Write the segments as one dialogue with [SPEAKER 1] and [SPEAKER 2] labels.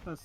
[SPEAKER 1] That's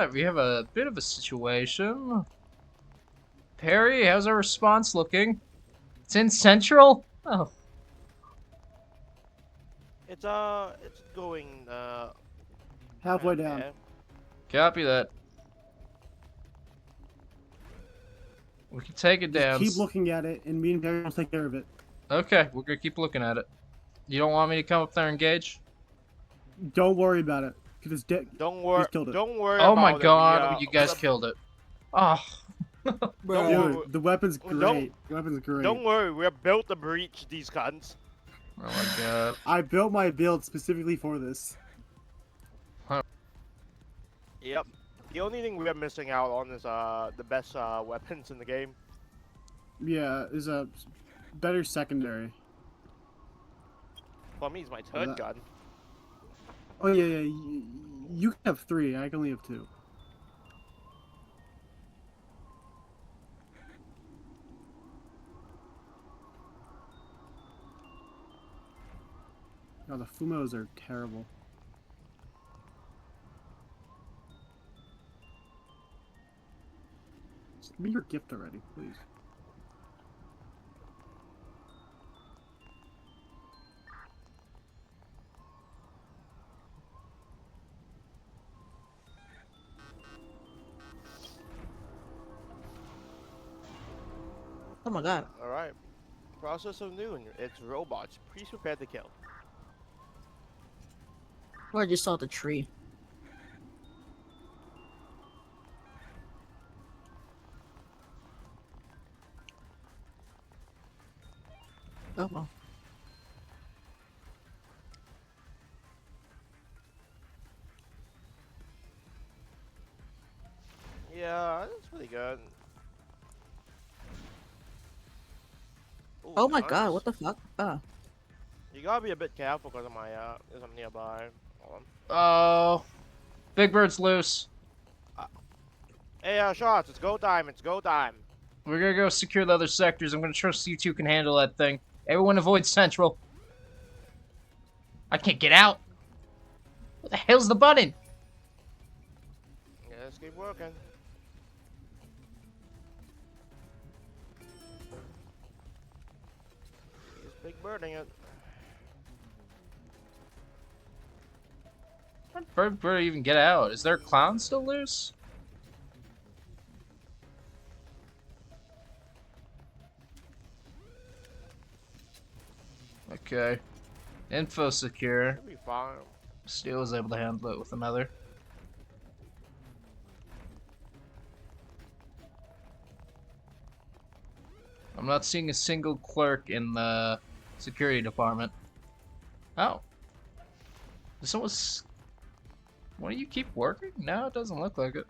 [SPEAKER 1] Alright, we have a bit of a situation. Perry, how's our response looking? It's in Central? Oh.
[SPEAKER 2] It's going,
[SPEAKER 3] Halfway down.
[SPEAKER 2] bad.
[SPEAKER 1] Copy that. We can take it
[SPEAKER 3] Just
[SPEAKER 1] down.
[SPEAKER 3] keep looking at it, and me and Barry will take care of it.
[SPEAKER 1] Okay, we're gonna keep looking at it. You don't want me to come up there and engage?
[SPEAKER 3] Don't worry about it, because it's dead.
[SPEAKER 2] Don't worry.
[SPEAKER 3] He's killed it.
[SPEAKER 2] Don't worry
[SPEAKER 1] Oh
[SPEAKER 2] about
[SPEAKER 1] my
[SPEAKER 2] it.
[SPEAKER 1] god, you guys killed it. Oh.
[SPEAKER 2] Don't
[SPEAKER 3] Dude,
[SPEAKER 2] worry.
[SPEAKER 3] the weapon's
[SPEAKER 2] Don't-
[SPEAKER 3] great. The weapon's great.
[SPEAKER 2] Don't worry. We're built to breach these guns.
[SPEAKER 1] Oh my god.
[SPEAKER 3] I built my build specifically for this.
[SPEAKER 2] Yep. The only thing we're missing out on is the best weapons in the game.
[SPEAKER 3] Yeah, is a better secondary.
[SPEAKER 2] For me, it's my third gun.
[SPEAKER 3] Oh yeah. You can have 3. I can only have 2. Oh, the Fumos are terrible. Just give me your gift already, please.
[SPEAKER 4] Oh my god.
[SPEAKER 2] All right. Process of noon. It's robots. Please prepare to kill.
[SPEAKER 4] Oh, I just saw the tree. Oh well.
[SPEAKER 2] Yeah, that's pretty good. Ooh,
[SPEAKER 4] Oh my
[SPEAKER 2] guns.
[SPEAKER 4] god, what the fuck?
[SPEAKER 2] You gotta be a bit careful because of my because I'm nearby. Hold on.
[SPEAKER 1] Oh. Big Bird's loose.
[SPEAKER 2] Hey, shots! It's go time! It's go time!
[SPEAKER 1] We're gonna go secure the other sectors. I'm gonna trust you two can handle that thing. Everyone avoid Central. I can't get out. What the hell's the button?
[SPEAKER 2] Yeah, let's keep working. He's big birding it.
[SPEAKER 1] How did Bird even get out? Is their clown still loose? Okay. Info secure.
[SPEAKER 2] Should be fine.
[SPEAKER 1] Steel was able to handle it with another. I'm not seeing a single clerk in the security department. Oh. Does someone... Why do you keep working? No, it doesn't look like it.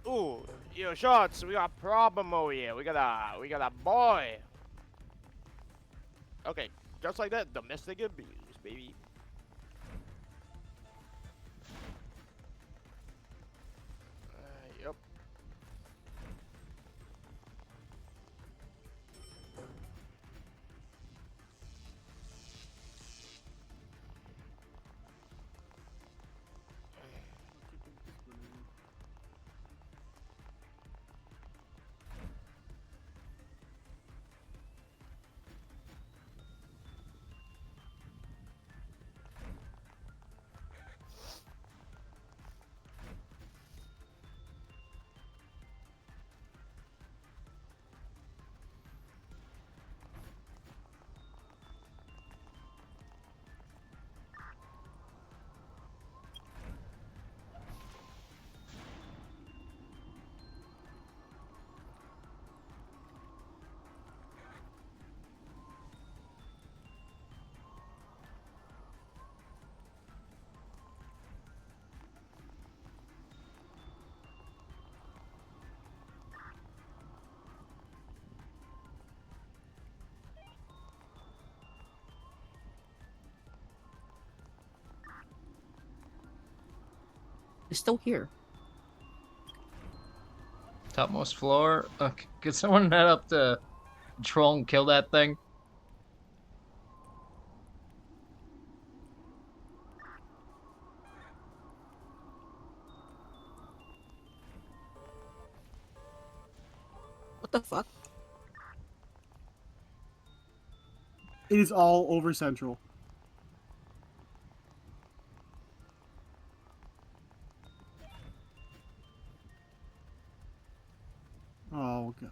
[SPEAKER 2] Ooh, yo, shots! We got a problem over here. We got a boy. Okay, just like that, domestic abuse, baby. Yep.
[SPEAKER 4] It's still here.
[SPEAKER 1] Topmost floor. Okay, could someone head up to control and kill that thing?
[SPEAKER 4] What the fuck?
[SPEAKER 3] It is all over Central. Oh god.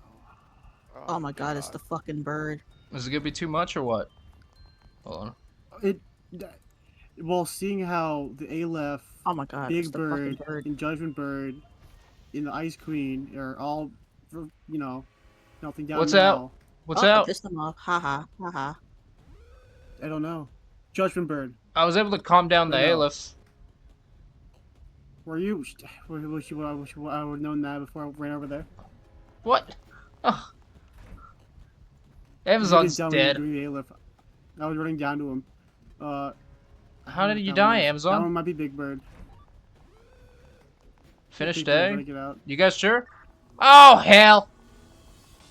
[SPEAKER 4] Oh my god, it's the fucking bird.
[SPEAKER 1] Is it gonna be too much or what? Hold on.
[SPEAKER 3] It. Well, seeing how the Aleph,
[SPEAKER 4] Oh my god, it's
[SPEAKER 3] Big
[SPEAKER 4] the fucking
[SPEAKER 3] Bird,
[SPEAKER 4] bird.
[SPEAKER 3] and Judgment Bird, and the Ice Queen are all, melting down
[SPEAKER 1] What's
[SPEAKER 3] now.
[SPEAKER 1] out? What's
[SPEAKER 4] Oh, I
[SPEAKER 1] out?
[SPEAKER 4] pissed him off. Haha, haha.
[SPEAKER 3] I don't know. Judgment Bird.
[SPEAKER 1] I was able to calm down the
[SPEAKER 3] I know.
[SPEAKER 1] Aleph.
[SPEAKER 3] Were you? Wish I would have known that before I ran over there.
[SPEAKER 1] What? Oh.
[SPEAKER 3] You
[SPEAKER 1] Amazon's
[SPEAKER 3] didn't tell me you were
[SPEAKER 1] dead.
[SPEAKER 3] doing the Aleph. I was running down to him.
[SPEAKER 1] How did you
[SPEAKER 3] that
[SPEAKER 1] die,
[SPEAKER 3] one- That
[SPEAKER 1] Amazon?
[SPEAKER 3] one might be Big Bird.
[SPEAKER 1] Finish
[SPEAKER 3] Big Bird,
[SPEAKER 1] day?
[SPEAKER 3] gotta get out.
[SPEAKER 1] You guys sure? Oh, hell!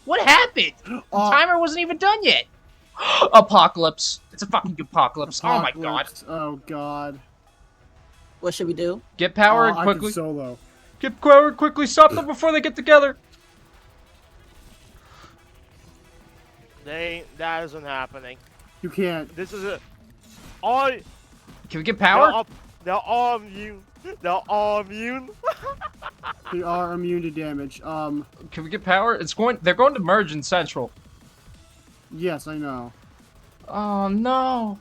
[SPEAKER 1] What happened? The
[SPEAKER 3] Oh,
[SPEAKER 1] timer wasn't even done yet! Apocalypse. It's a fucking apocalypse. Oh my god.
[SPEAKER 3] Apocalypse. Oh god.
[SPEAKER 4] What should we do?
[SPEAKER 1] Get power
[SPEAKER 3] Oh,
[SPEAKER 1] and
[SPEAKER 3] I
[SPEAKER 1] quickly.
[SPEAKER 3] can solo.
[SPEAKER 1] Get power and quickly. Stop them before they get together.
[SPEAKER 2] That isn't happening.
[SPEAKER 3] You can't.
[SPEAKER 2] This is a. I.
[SPEAKER 1] Can we get power?
[SPEAKER 2] They're all immune. They're all immune.
[SPEAKER 3] They are immune to damage.
[SPEAKER 1] Can we get power? They're going to merge in Central.
[SPEAKER 3] Yes, I know.
[SPEAKER 1] Oh no.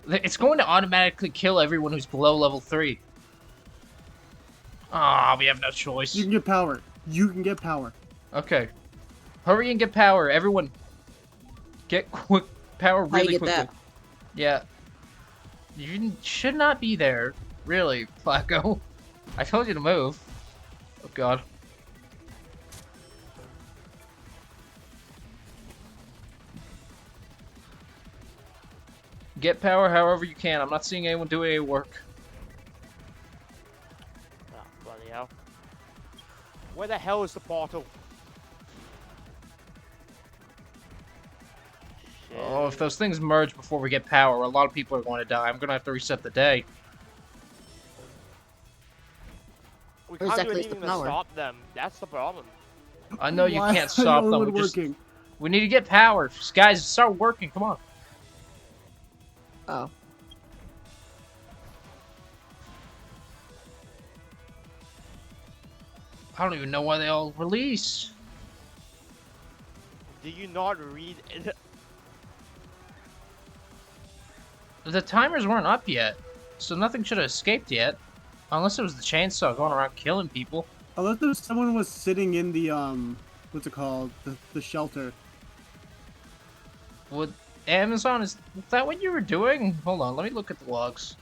[SPEAKER 1] It's going to automatically kill everyone who's below level 3. Ah, we have no choice.
[SPEAKER 3] You can get power. You can get power.
[SPEAKER 1] Okay. Hurry and get power, everyone. Get quick power
[SPEAKER 4] How you
[SPEAKER 1] really
[SPEAKER 4] get
[SPEAKER 1] quickly.
[SPEAKER 4] that?
[SPEAKER 1] Yeah. You should not be there, really, Flacco. I told you to move. Oh god. Get power however you can. I'm not seeing anyone do any work.
[SPEAKER 2] Oh, bloody hell. Where the hell is the portal? Shit.
[SPEAKER 1] Oh, if those things merge before we get power, a lot of people are going to die. I'm going to have to reset the day.
[SPEAKER 2] We
[SPEAKER 4] Where
[SPEAKER 2] can't do
[SPEAKER 4] exactly is the
[SPEAKER 2] anything to
[SPEAKER 4] power?
[SPEAKER 2] stop them. That's the problem.
[SPEAKER 1] I know you
[SPEAKER 3] Why
[SPEAKER 1] can't
[SPEAKER 3] is the
[SPEAKER 1] stop
[SPEAKER 3] only
[SPEAKER 1] them.
[SPEAKER 3] one working?
[SPEAKER 1] We need to get power. Guys, start working. Come on.
[SPEAKER 4] Oh.
[SPEAKER 1] I don't even know why they all released.
[SPEAKER 2] Do you not read it?
[SPEAKER 1] The timers weren't up yet, so nothing should have escaped yet. Unless it was the chainsaw going around killing people.
[SPEAKER 3] Unless there was someone was sitting in the what's it called? The shelter.
[SPEAKER 1] Would Amazon, is that what you were doing? Hold on, let me look at the logs.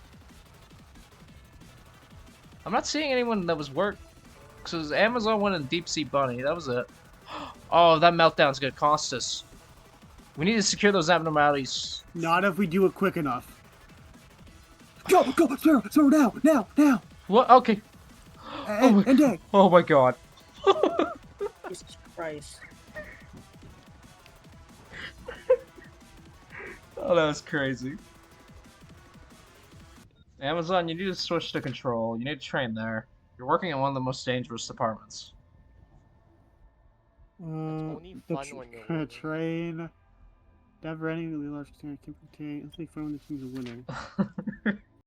[SPEAKER 1] I'm not seeing anyone that was work. Because Amazon went in Deep Sea Bunny, that was it. Oh, that meltdown's gonna cost us. We need to secure those abnormalities.
[SPEAKER 3] Not if we do it quick enough. Go, Zero, now.
[SPEAKER 1] What? Okay.
[SPEAKER 3] And day.
[SPEAKER 1] Oh my god.
[SPEAKER 4] Jesus Christ.
[SPEAKER 1] Oh, that was crazy. Amazon, you need to switch to control. You need to train there. You're working in one of the most dangerous departments.
[SPEAKER 2] only fun when you're winning.
[SPEAKER 3] Train. Never ending, really large extent can contain. It's like fun when the team's winning.